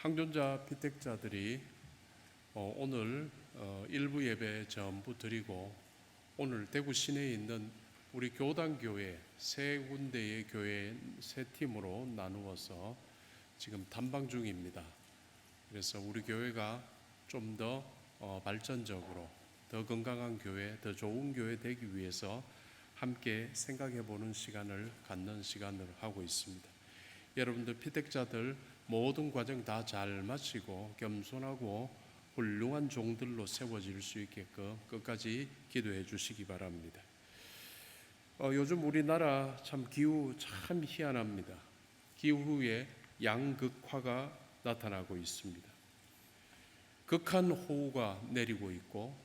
항존자 피택자들이 오늘 일부 예배 전부 드리고 오늘 대구 시내에 있는 우리 교단교회 세 군데의 교회 세 팀으로 나누어서 지금 탐방 중입니다. 그래서 우리 교회가 좀 더 발전적으로 더 건강한 교회, 더 좋은 교회 되기 위해서 함께 생각해 보는 시간을 갖는 시간을 하고 있습니다. 여러분들 피택자들 모든 과정 다 잘 마치고 겸손하고 훌륭한 종들로 세워질 수 있게끔 끝까지 기도해 주시기 바랍니다. 요즘 우리나라 참 기후 참 희한합니다. 기후에 양극화가 나타나고 있습니다. 극한 호우가 내리고 있고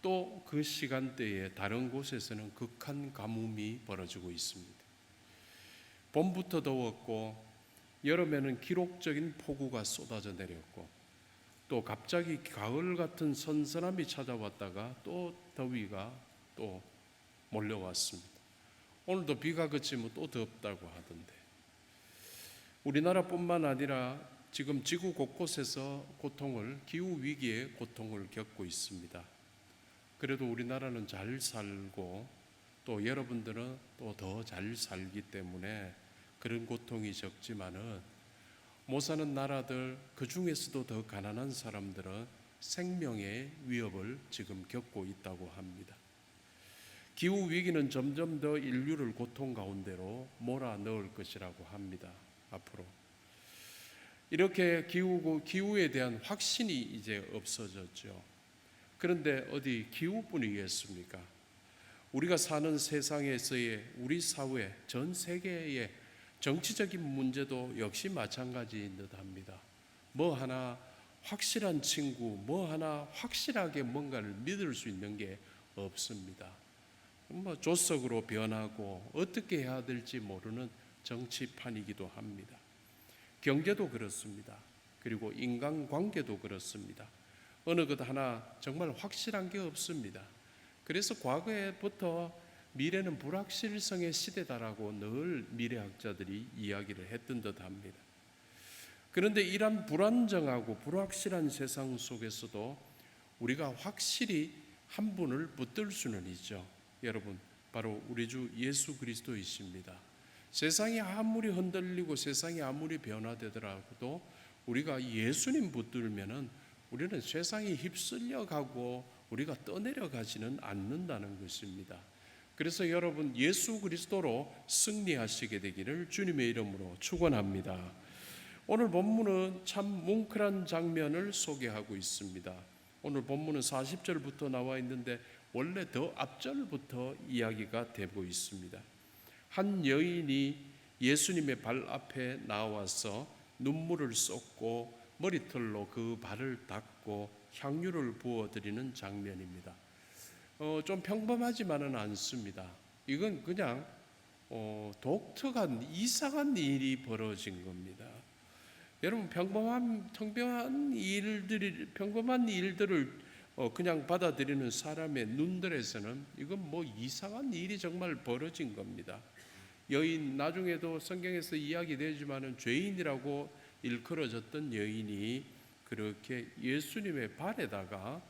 또 그 시간대에 다른 곳에서는 극한 가뭄이 벌어지고 있습니다. 봄부터 더웠고 여름에는 기록적인 폭우가 쏟아져 내렸고 또 갑자기 가을 같은 선선함이 찾아왔다가 또 더위가 또 몰려왔습니다. 오늘도 비가 그치면 또 덥다고 하던데 우리나라뿐만 아니라 지금 지구 곳곳에서 기후위기의 고통을 겪고 있습니다. 그래도 우리나라는 잘 살고 또 여러분들은 또 더 잘 살기 때문에 그런 고통이 적지만은 못 사는 나라들 그 중에서도 더 가난한 사람들은 생명의 위협을 지금 겪고 있다고 합니다. 기후 위기는 점점 더 인류를 고통 가운데로 몰아넣을 것이라고 합니다. 앞으로 이렇게 기후에 대한 확신이 이제 없어졌죠. 그런데 어디 기후뿐이겠습니까? 우리가 사는 세상에서의 우리 사회, 전 세계의 정치적인 문제도 역시 마찬가지인 듯합니다. 뭐 하나 확실한 친구, 뭐 하나 확실하게 뭔가를 믿을 수 있는 게 없습니다. 조석으로 변하고 어떻게 해야 될지 모르는 정치판이기도 합니다. 경제도 그렇습니다. 그리고 인간관계도 그렇습니다. 어느 것 하나 정말 확실한 게 없습니다. 그래서 과거에부터 미래는 불확실성의 시대다라고 늘 미래학자들이 이야기를 했던 듯합니다. 그런데 이런 불안정하고 불확실한 세상 속에서도 우리가 확실히 한 분을 붙들 수는 있죠. 여러분, 바로 우리 주 예수 그리스도이십니다. 세상이 아무리 흔들리고 세상이 아무리 변화되더라도 우리가 예수님 붙들면은 우리는 세상이 휩쓸려 가고 우리가 떠내려 가지는 않는다는 것입니다. 그래서 여러분 예수 그리스도로 승리하시게 되기를 주님의 이름으로 축원합니다. 오늘 본문은 참 뭉클한 장면을 소개하고 있습니다. 오늘 본문은 40절부터 나와 있는데 원래 더 앞절부터 이야기가 되고 있습니다. 한 여인이 예수님의 발 앞에 나와서 눈물을 쏟고 머리털로 그 발을 닦고 향유를 부어드리는 장면입니다. 좀 평범하지만은 않습니다. 이건 그냥 독특한 이상한 일이 벌어진 겁니다. 여러분 평범한 일들을 그냥 받아들이는 사람의 눈들에서는 이건 뭐 이상한 일이 정말 벌어진 겁니다. 여인 나중에도 성경에서 이야기되지만은 죄인이라고 일컬어졌던 여인이 그렇게 예수님의 발에다가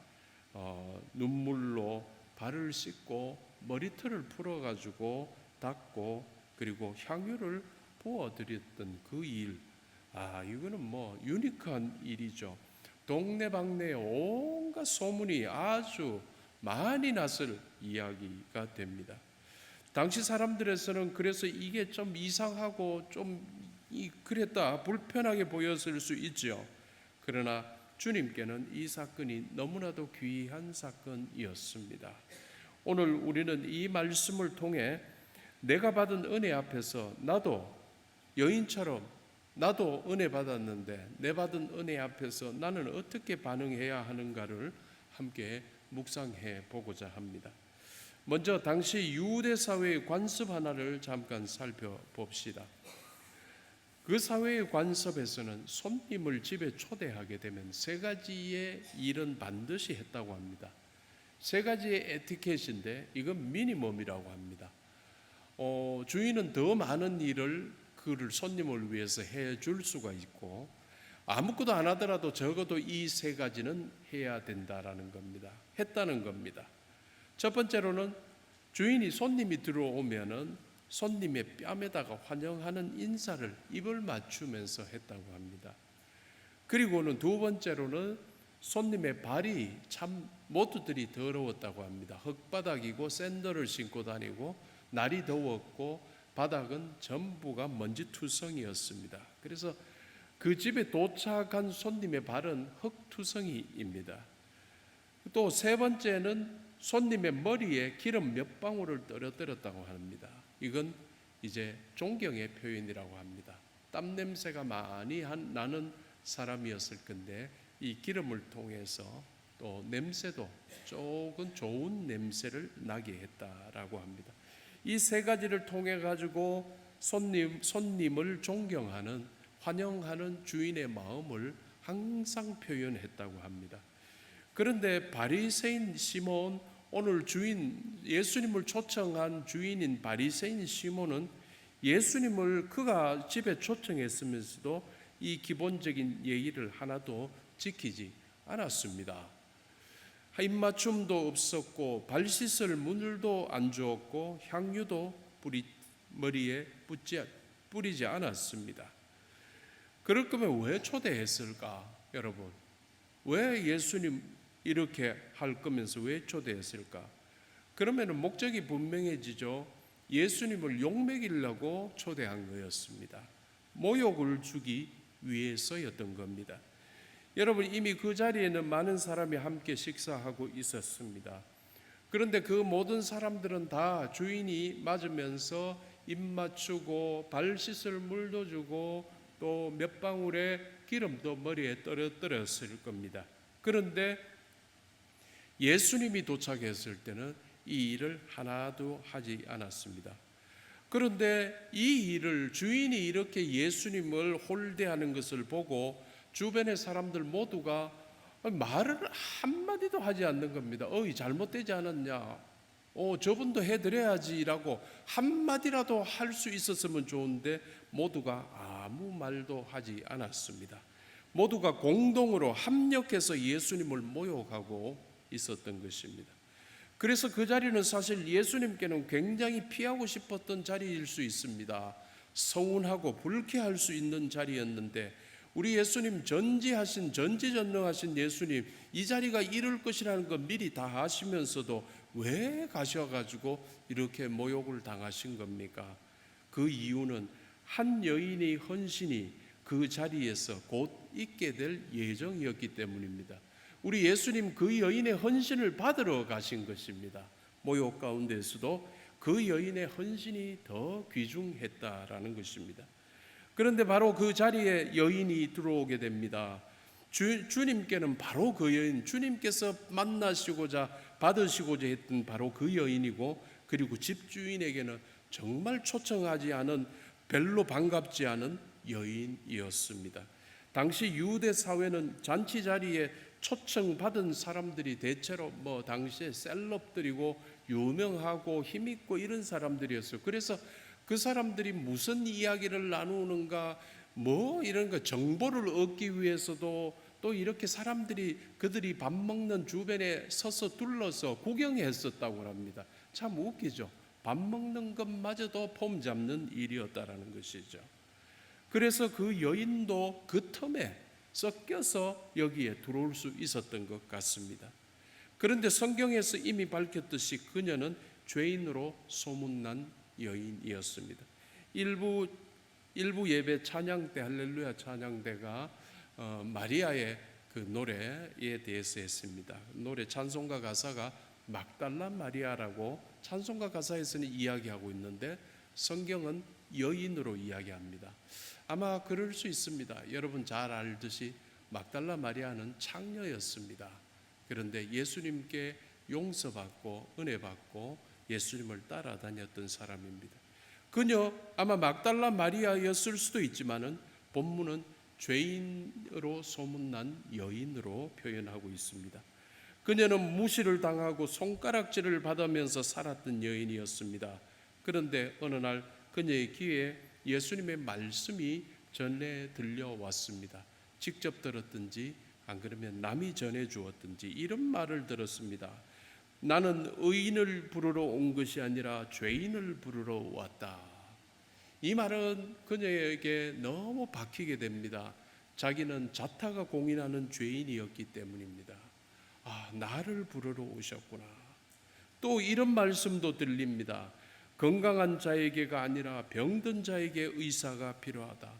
눈물로 발을 씻고 머리털을 풀어가지고 닦고 그리고 향유를 부어드렸던 그 일, 이거는 뭐 유니크한 일이죠. 동네방네 온갖 소문이 아주 많이 났을 이야기가 됩니다. 당시 사람들에서는 그래서 이게 좀 이상하고 좀 그랬다 불편하게 보였을 수 있죠. 그러나 주님께는 이 사건이 너무나도 귀한 사건이었습니다. 오늘 우리는 이 말씀을 통해 내가 받은 은혜 앞에서 나도 여인처럼 나도 은혜 받았는데 내 받은 은혜 앞에서 나는 어떻게 반응해야 하는가를 함께 묵상해 보고자 합니다. 먼저 당시 유대 사회의 관습 하나를 잠깐 살펴봅시다. 그 사회의 관습에서는 손님을 집에 초대하게 되면 세 가지의 일은 반드시 했다고 합니다. 세 가지의 에티켓인데 이건 미니멈이라고 합니다. 주인은 더 많은 일을 그를 손님을 위해서 해줄 수가 있고 아무것도 안 하더라도 적어도 이 세 가지는 해야 된다라는 겁니다. 했다는 겁니다. 첫 번째로는 주인이 손님이 들어오면은 손님의 뺨에다가 환영하는 인사를 입을 맞추면서 했다고 합니다. 그리고는 두 번째로는 손님의 발이 참 모두들이 더러웠다고 합니다. 흙바닥이고 샌들을 신고 다니고 날이 더웠고 바닥은 전부가 먼지투성이었습니다. 그래서 그 집에 도착한 손님의 발은 흙투성이입니다. 또 세 번째는 손님의 머리에 기름 몇 방울을 떨어뜨렸다고 합니다. 이건 이제 존경의 표현이라고 합니다. 땀 냄새가 많이 나는 사람이었을 건데 이 기름을 통해서 또 냄새도 조금 좋은 냄새를 나게 했다라고 합니다. 이 세 가지를 통해 가지고 손님을 존경하는, 환영하는 주인의 마음을 항상 표현했다고 합니다. 그런데 바리새인 시몬, 오늘 예수님을 초청한 주인인 바리새인 시몬은 예수님을 그가 집에 초청했으면서도 이 기본적인 예의를 하나도 지키지 않았습니다. 입맞춤도 없었고 발 씻을 물도 안 주었고 향유도 머리에 뿌리지 않았습니다. 그럴 거면 왜 초대했을까, 여러분? 왜 예수님 이렇게 할 거면서 왜 초대했을까? 그러면 목적이 분명해지죠. 예수님을 욕먹이려고 초대한 거였습니다. 모욕을 주기 위해서였던 겁니다. 여러분, 이미 그 자리에는 많은 사람이 함께 식사하고 있었습니다. 그런데 그 모든 사람들은 다 주인이 맞으면서 입 맞추고 발 씻을 물도 주고 또 몇 방울의 기름도 머리에 떨어뜨렸을 겁니다. 그런데 예수님이 도착했을 때는 이 일을 하나도 하지 않았습니다. 그런데 이 일을, 주인이 이렇게 예수님을 홀대하는 것을 보고 주변의 사람들 모두가 말을 한마디도 하지 않는 겁니다. 잘못되지 않았냐? 저분도 해드려야지라고 한마디라도 할 수 있었으면 좋은데 모두가 아무 말도 하지 않았습니다. 모두가 공동으로 합력해서 예수님을 모욕하고 있었던 것입니다. 그래서 그 자리는 사실 예수님께는 굉장히 피하고 싶었던 자리일 수 있습니다. 서운하고 불쾌할 수 있는 자리였는데 우리 예수님, 전지전능하신 예수님, 이 자리가 이럴 것이라는 거 미리 다 아시면서도 왜 가셔가지고 이렇게 모욕을 당하신 겁니까? 그 이유는 한 여인의 헌신이 그 자리에서 곧 있게 될 예정이었기 때문입니다. 우리 예수님 그 여인의 헌신을 받으러 가신 것입니다. 모욕 가운데서도 그 여인의 헌신이 더 귀중했다라는 것입니다. 그런데 바로 그 자리에 여인이 들어오게 됩니다. 주님께는 바로 그 여인, 주님께서 만나시고자 받으시고자 했던 바로 그 여인이고, 그리고 집주인에게는 정말 초청하지 않은, 별로 반갑지 않은 여인이었습니다. 당시 유대 사회는 잔치 자리에 초청받은 사람들이 대체로 당시에 셀럽들이고 유명하고 힘있고 이런 사람들이었어요. 그래서 그 사람들이 무슨 이야기를 나누는가 이런 거 정보를 얻기 위해서도 또 이렇게 그들이 밥 먹는 주변에 서서 둘러서 구경했었다고 합니다. 참 웃기죠. 밥 먹는 것마저도 폼 잡는 일이었다라는 것이죠. 그래서 그 여인도 그 틈에 섞여서 여기에 들어올 수 있었던 것 같습니다. 그런데 성경에서 이미 밝혔듯이 그녀는 죄인으로 소문난 여인이었습니다. 일부 예배 찬양 때, 할렐루야 찬양대가 마리아의 그 노래에 대해서 했습니다. 노래 찬송가 가사가 막달라 마리아라고 찬송가 가사에서는 이야기하고 있는데 성경은 여인으로 이야기합니다. 아마 그럴 수 있습니다. 여러분 잘 알듯이 막달라 마리아는 창녀였습니다. 그런데 예수님께 용서받고 은혜받고 예수님을 따라다녔던 사람입니다. 그녀 아마 막달라 마리아였을 수도 있지만은 본문은 죄인으로 소문난 여인으로 표현하고 있습니다. 그녀는 무시를 당하고 손가락질을 받으면서 살았던 여인이었습니다. 그런데 어느 날 그녀의 귀에 예수님의 말씀이 전해 들려왔습니다. 직접 들었든지 안 그러면 남이 전해 주었든지 이런 말을 들었습니다. 나는 의인을 부르러 온 것이 아니라 죄인을 부르러 왔다. 이 말은 그녀에게 너무 박히게 됩니다. 자기는 자타가 공인하는 죄인이었기 때문입니다. 나를 부르러 오셨구나. 또 이런 말씀도 들립니다. 건강한 자에게가 아니라 병든 자에게 의사가 필요하다.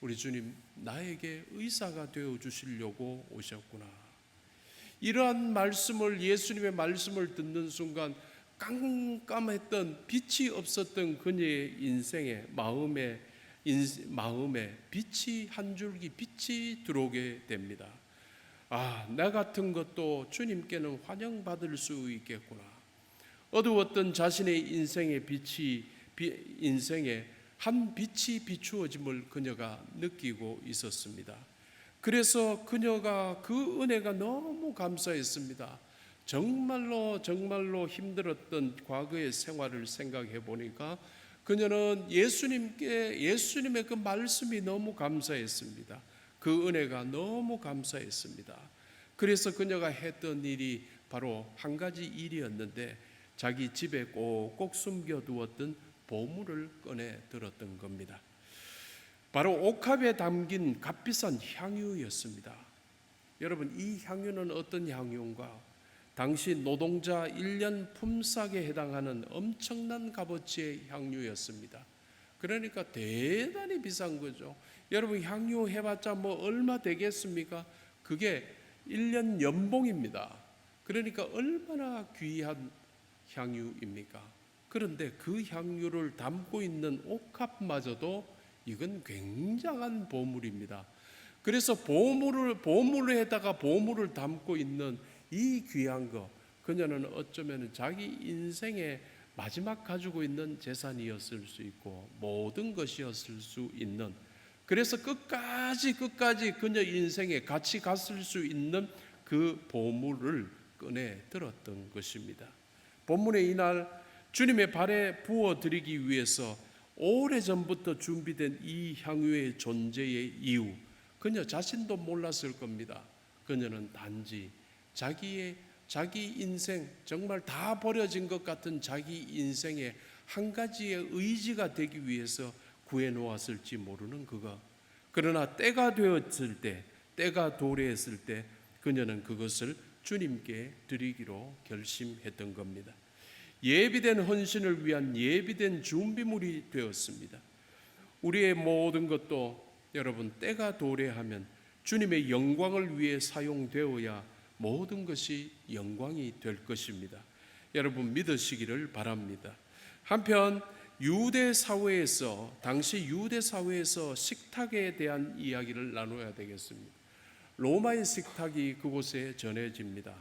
우리 주님, 나에게 의사가 되어 주시려고 오셨구나. 이러한 말씀을, 예수님의 말씀을 듣는 순간 깜깜했던 빛이 없었던 그녀의 인생에 마음에 빛이, 한 줄기 빛이 들어오게 됩니다. 나 같은 것도 주님께는 환영받을 수 있겠구나. 어두웠던 자신의 인생의 인생에 한 빛이 비추어짐을 그녀가 느끼고 있었습니다. 그래서 그녀가 그 은혜가 너무 감사했습니다. 정말로 힘들었던 과거의 생활을 생각해 보니까 그녀는 예수님의 그 말씀이 너무 감사했습니다. 그 은혜가 너무 감사했습니다. 그래서 그녀가 했던 일이 바로 한 가지 일이었는데, 자기 집에 꼭꼭 숨겨두었던 보물을 꺼내 들었던 겁니다. 바로 옥합에 담긴 값비싼 향유였습니다. 여러분, 이 향유는 어떤 향유인가? 당시 노동자 1년 품삯에 해당하는 엄청난 값어치의 향유였습니다. 그러니까 대단히 비싼 거죠. 여러분, 향유 해봤자 얼마 되겠습니까? 그게 1년 연봉입니다. 그러니까 얼마나 귀한 향유입니까? 그런데 그 향유를 담고 있는 옥합마저도 이건 굉장한 보물입니다. 그래서 보물에다가 보물을 담고 있는 이 귀한 거, 그녀는 어쩌면 자기 인생의 마지막 가지고 있는 재산이었을 수 있고 모든 것이었을 수 있는, 그래서 끝까지 그녀 인생에 같이 갔을 수 있는 그 보물을 꺼내 들었던 것입니다. 본문에 이날 주님의 발에 부어드리기 위해서 오래전부터 준비된 이 향유의 존재의 이유, 그녀 자신도 몰랐을 겁니다. 그녀는 단지 자기 인생, 정말 다 버려진 것 같은 자기 인생의 한 가지의 의지가 되기 위해서 구해놓았을지 모르는 그거. 그러나 때가 되었을 때, 때가 도래했을 때 그녀는 그것을 주님께 드리기로 결심했던 겁니다. 예비된 헌신을 위한 예비된 준비물이 되었습니다. 우리의 모든 것도 여러분, 때가 도래하면 주님의 영광을 위해 사용되어야 모든 것이 영광이 될 것입니다. 여러분, 믿으시기를 바랍니다. 한편 당시 유대 사회에서 식탁에 대한 이야기를 나눠야 되겠습니다. 로마의 식탁이 그곳에 전해집니다.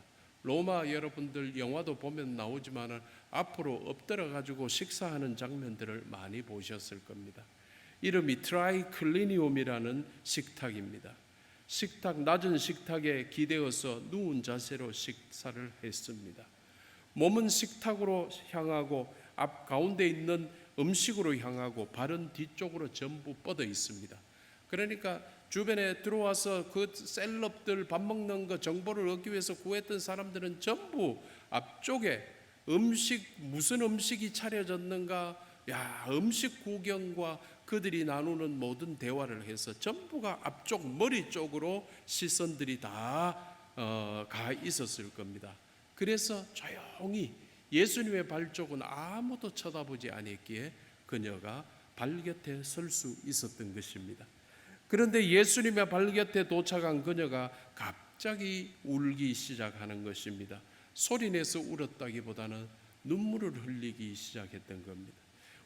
로마, 여러분들 영화도 보면 나오지만 앞으로 엎드려 가지고 식사하는 장면들을 많이 보셨을 겁니다. 이름이 트라이클리니움이라는 식탁입니다. 낮은 식탁에 기대어서 누운 자세로 식사를 했습니다. 몸은 식탁으로 향하고 앞 가운데 있는 음식으로 향하고 발은 뒤쪽으로 전부 뻗어 있습니다. 그러니까 주변에 들어와서 그 셀럽들 밥 먹는 거 정보를 얻기 위해서 구했던 사람들은 전부 앞쪽에 무슨 음식이 차려졌는가, 음식 구경과 그들이 나누는 모든 대화를 해서 전부가 앞쪽 머리 쪽으로 시선들이 다 가 있었을 겁니다. 그래서 조용히 예수님의 발 쪽은 아무도 쳐다보지 않았기에 그녀가 발 곁에 설 수 있었던 것입니다. 그런데 예수님의 발 곁에 도착한 그녀가 갑자기 울기 시작하는 것입니다. 소리내서 울었다기보다는 눈물을 흘리기 시작했던 겁니다.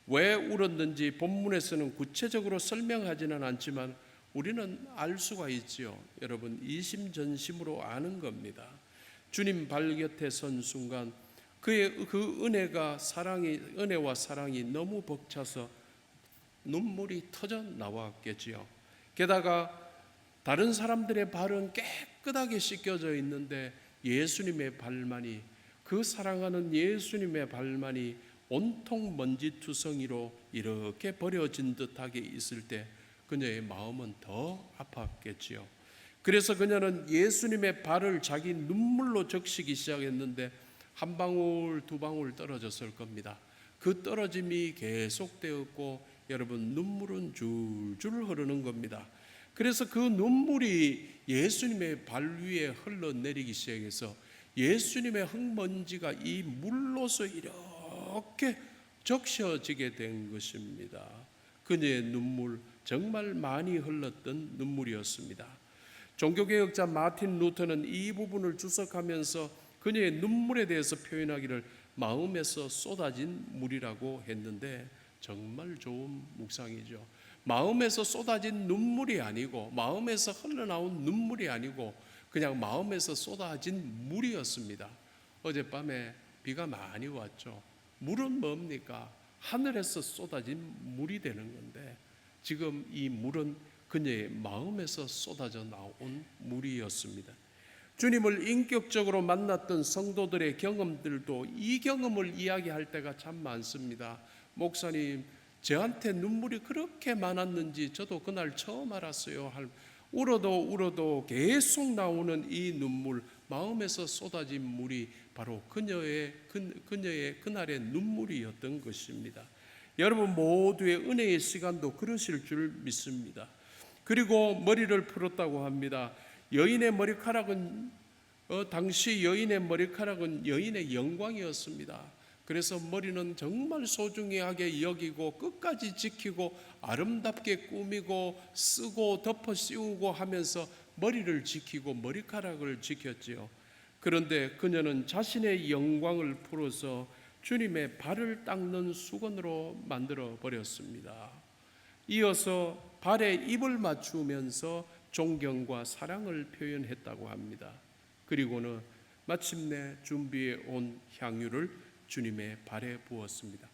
왜 울었는지 본문에서는 구체적으로 설명하지는 않지만 우리는 알 수가 있지요. 여러분, 이심전심으로 아는 겁니다. 주님 발 곁에 선 순간 그의 그 은혜와 사랑이 너무 벅차서 눈물이 터져 나왔겠지요. 게다가 다른 사람들의 발은 깨끗하게 씻겨져 있는데 예수님의 발만이, 그 사랑하는 예수님의 발만이 온통 먼지투성이로 이렇게 버려진 듯하게 있을 때 그녀의 마음은 더 아팠겠지요. 그래서 그녀는 예수님의 발을 자기 눈물로 적시기 시작했는데 한 방울 두 방울 떨어졌을 겁니다. 그 떨어짐이 계속되었고 여러분 눈물은 줄줄 흐르는 겁니다. 그래서 그 눈물이 예수님의 발 위에 흘러내리기 시작해서 예수님의 흙먼지가 이 물로서 이렇게 적셔지게 된 것입니다. 그녀의 눈물, 정말 많이 흘렀던 눈물이었습니다. 종교개혁자 마틴 루터는 이 부분을 주석하면서 그녀의 눈물에 대해서 표현하기를 마음에서 쏟아진 물이라고 했는데 정말 좋은 묵상이죠. 마음에서 쏟아진 눈물이 아니고, 마음에서 흘러나온 눈물이 아니고 그냥 마음에서 쏟아진 물이었습니다. 어젯밤에 비가 많이 왔죠. 물은 뭡니까? 하늘에서 쏟아진 물이 되는 건데 지금 이 물은 그녀의 마음에서 쏟아져 나온 물이었습니다. 주님을 인격적으로 만났던 성도들의 경험들도 이 경험을 이야기할 때가 참 많습니다. 목사님, 저한테 눈물이 그렇게 많았는지 저도 그날 처음 알았어요. 울어도 계속 나오는 이 눈물, 마음에서 쏟아진 물이 바로 그녀의 그날의 눈물이었던 것입니다. 여러분 모두의 은혜의 시간도 그러실 줄 믿습니다. 그리고 머리를 풀었다고 합니다. 여인의 머리카락은 당시 여인의 머리카락은 여인의 영광이었습니다. 그래서 머리는 정말 소중하게 여기고 끝까지 지키고 아름답게 꾸미고 쓰고 덮어 씌우고 하면서 머리를 지키고 머리카락을 지켰지요. 그런데 그녀는 자신의 영광을 풀어서 주님의 발을 닦는 수건으로 만들어 버렸습니다. 이어서 발에 입을 맞추면서 존경과 사랑을 표현했다고 합니다. 그리고는 마침내 준비해 온 향유를 주님의 발에 부었습니다.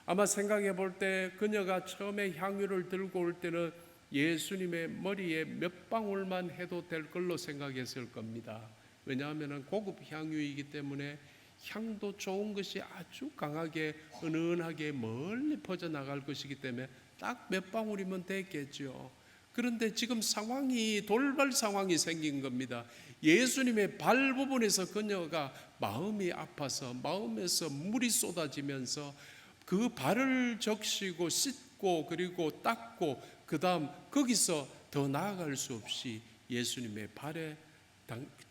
아마 생각해 볼 때 그녀가 처음에 향유를 들고 올 때는 예수님의 머리에 몇 방울만 해도 될 걸로 생각했을 겁니다. 왜냐하면 고급 향유이기 때문에 향도 좋은 것이 아주 강하게 은은하게 멀리 퍼져나갈 것이기 때문에 딱 몇 방울이면 됐겠죠. 그런데 지금 상황이 돌발 상황이 생긴 겁니다. 예수님의 발 부분에서 그녀가 마음이 아파서 마음에서 물이 쏟아지면서 그 발을 적시고 씻고 그리고 닦고 그 다음 거기서 더 나아갈 수 없이 예수님의 발에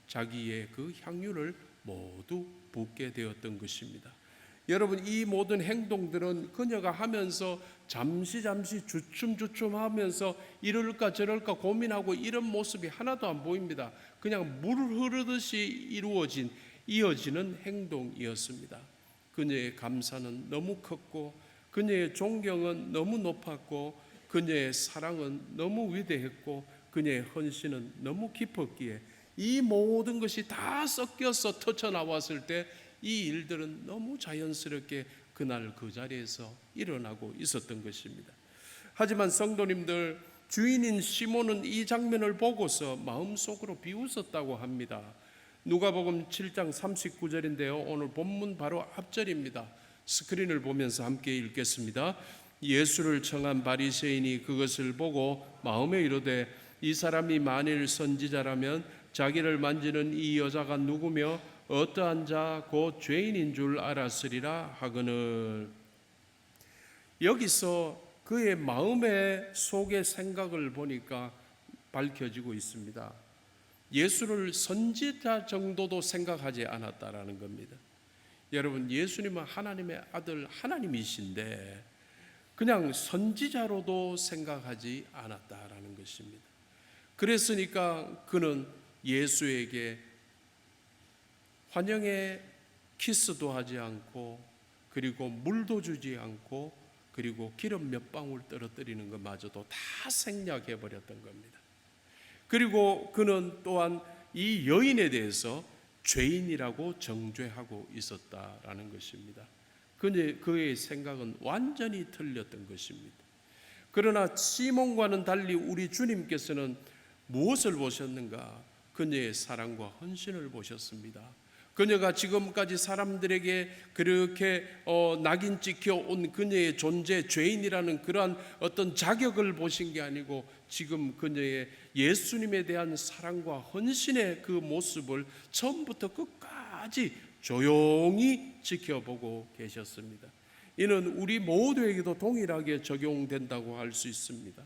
자기의 그 향유를 모두 붓게 되었던 것입니다. 여러분 이 모든 행동들은 그녀가 하면서 잠시 주춤주춤하면서 이럴까 저럴까 고민하고 이런 모습이 하나도 안 보입니다. 그냥 물 흐르듯이 이어지는 행동이었습니다. 그녀의 감사는 너무 컸고 그녀의 존경은 너무 높았고 그녀의 사랑은 너무 위대했고 그녀의 헌신은 너무 깊었기에 이 모든 것이 다 섞여서 터쳐나왔을 때 이 일들은 너무 자연스럽게 그날 그 자리에서 일어나고 있었던 것입니다. 하지만 성도님들, 주인인 시몬은 이 장면을 보고서 마음속으로 비웃었다고 합니다. 누가복음 7장 39절인데요. 오늘 본문 바로 앞절입니다. 스크린을 보면서 함께 읽겠습니다. 예수를 청한 바리새인이 그것을 보고 마음에 이르되 이 사람이 만일 선지자라면 자기를 만지는 이 여자가 누구며 어떠한 자 곧 죄인인 줄 알았으리라 하거늘. 여기서 그의 마음의 속의 생각을 보니까 밝혀지고 있습니다. 예수를 선지자 정도도 생각하지 않았다라는 겁니다. 여러분 예수님은 하나님의 아들 하나님이신데 그냥 선지자로도 생각하지 않았다라는 것입니다. 그랬으니까 그는 예수에게 환영의 키스도 하지 않고 그리고 물도 주지 않고 그리고 기름 몇 방울 떨어뜨리는 것마저도 다 생략해 버렸던 겁니다. 그리고 그는 또한 이 여인에 대해서 죄인이라고 정죄하고 있었다라는 것입니다. 그의 생각은 완전히 틀렸던 것입니다. 그러나 시몬과는 달리 우리 주님께서는 무엇을 보셨는가? 그녀의 사랑과 헌신을 보셨습니다. 그녀가 지금까지 사람들에게 그렇게 낙인 찍혀온 그녀의 존재, 죄인이라는 그러한 어떤 자격을 보신 게 아니고 지금 그녀의 예수님에 대한 사랑과 헌신의 그 모습을 처음부터 끝까지 조용히 지켜보고 계셨습니다. 이는 우리 모두에게도 동일하게 적용된다고 할 수 있습니다.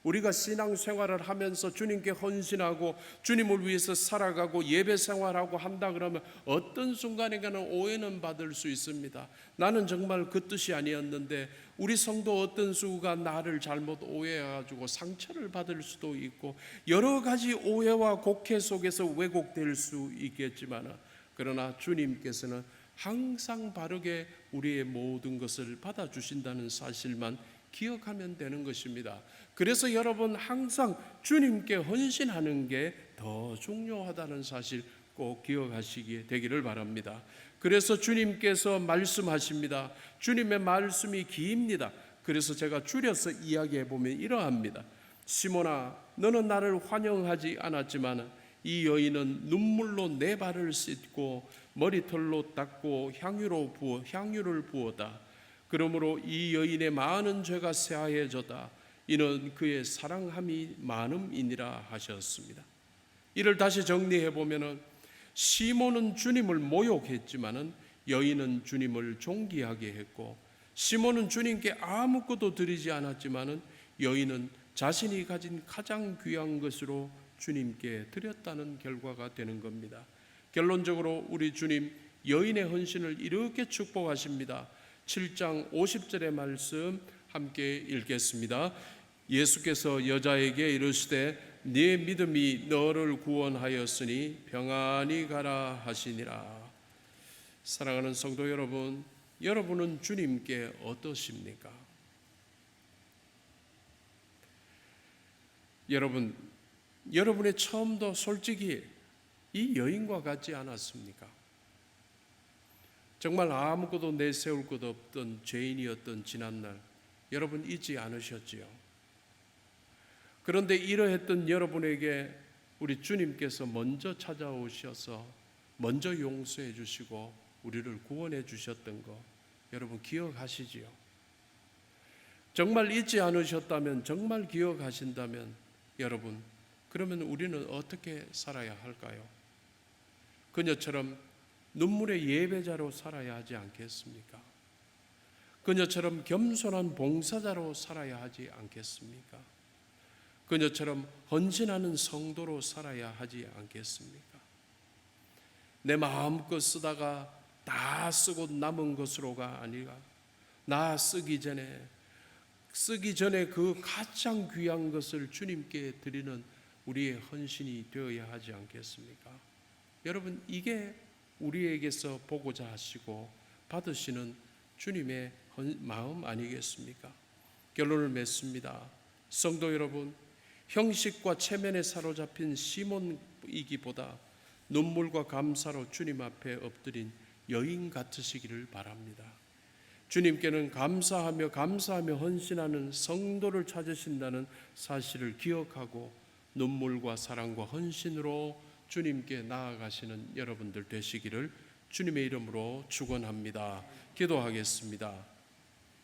우리가 신앙생활을 하면서 주님께 헌신하고 주님을 위해서 살아가고 예배 생활하고 한다 그러면 어떤 순간에는 오해는 받을 수 있습니다. 나는 정말 그 뜻이 아니었는데, 우리 성도 어떤 수가 나를 잘못 오해해가지고 상처를 받을 수도 있고 여러 가지 오해와 곡해 속에서 왜곡될 수 있겠지만, 그러나 주님께서는 항상 바르게 우리의 모든 것을 받아주신다는 사실만 기억하면 되는 것입니다. 그래서 여러분, 항상 주님께 헌신하는 게 더 중요하다는 사실 꼭 기억하시기 되기를 바랍니다. 그래서 주님께서 말씀하십니다. 주님의 말씀이 깁니다. 그래서 제가 줄여서 이야기해 보면 이러합니다. 시몬아, 너는 나를 환영하지 않았지만 이 여인은 눈물로 내 발을 씻고 머리털로 닦고 향유를 부었다. 그러므로 이 여인의 많은 죄가 사하여졌다. 이는 그의 사랑함이 많음이니라 하셨습니다. 이를 다시 정리해 보면은, 시몬은 주님을 모욕했지만은 여인은 주님을 존귀하게 했고, 시몬은 주님께 아무것도 드리지 않았지만은 여인은 자신이 가진 가장 귀한 것으로 주님께 드렸다는 결과가 되는 겁니다. 결론적으로 우리 주님 여인의 헌신을 이렇게 축복하십니다. 7장 50절의 말씀 함께 읽겠습니다. 예수께서 여자에게 이르시되 네 믿음이 너를 구원하였으니 평안히 가라 하시니라. 사랑하는 성도 여러분, 여러분은 주님께 어떠십니까? 여러분의 처음도 솔직히 이 여인과 같지 않았습니까? 정말 아무것도 내세울 것 없던 죄인이었던 지난날, 여러분 잊지 않으셨지요? 그런데 이러했던 여러분에게 우리 주님께서 먼저 찾아오셔서 먼저 용서해 주시고 우리를 구원해 주셨던 거 여러분 기억하시지요? 정말 잊지 않으셨다면, 정말 기억하신다면 여러분, 그러면 우리는 어떻게 살아야 할까요? 그녀처럼 눈물의 예배자로 살아야 하지 않겠습니까? 그녀처럼 겸손한 봉사자로 살아야 하지 않겠습니까? 그녀처럼 헌신하는 성도로 살아야 하지 않겠습니까? 내 마음껏 쓰다가 다 쓰고 남은 것으로가 아니라 나 쓰기 전에 그 가장 귀한 것을 주님께 드리는 우리의 헌신이 되어야 하지 않겠습니까? 여러분, 이게 우리에게서 보고자 하시고 받으시는 주님의 마음 아니겠습니까? 결론을 맺습니다. 성도 여러분, 형식과 체면에 사로잡힌 시몬이기보다 눈물과 감사로 주님 앞에 엎드린 여인 같으시기를 바랍니다. 주님께는 감사하며 헌신하는 성도를 찾으신다는 사실을 기억하고 눈물과 사랑과 헌신으로 주님께 나아가시는 여러분들 되시기를 주님의 이름으로 축원합니다. 기도하겠습니다.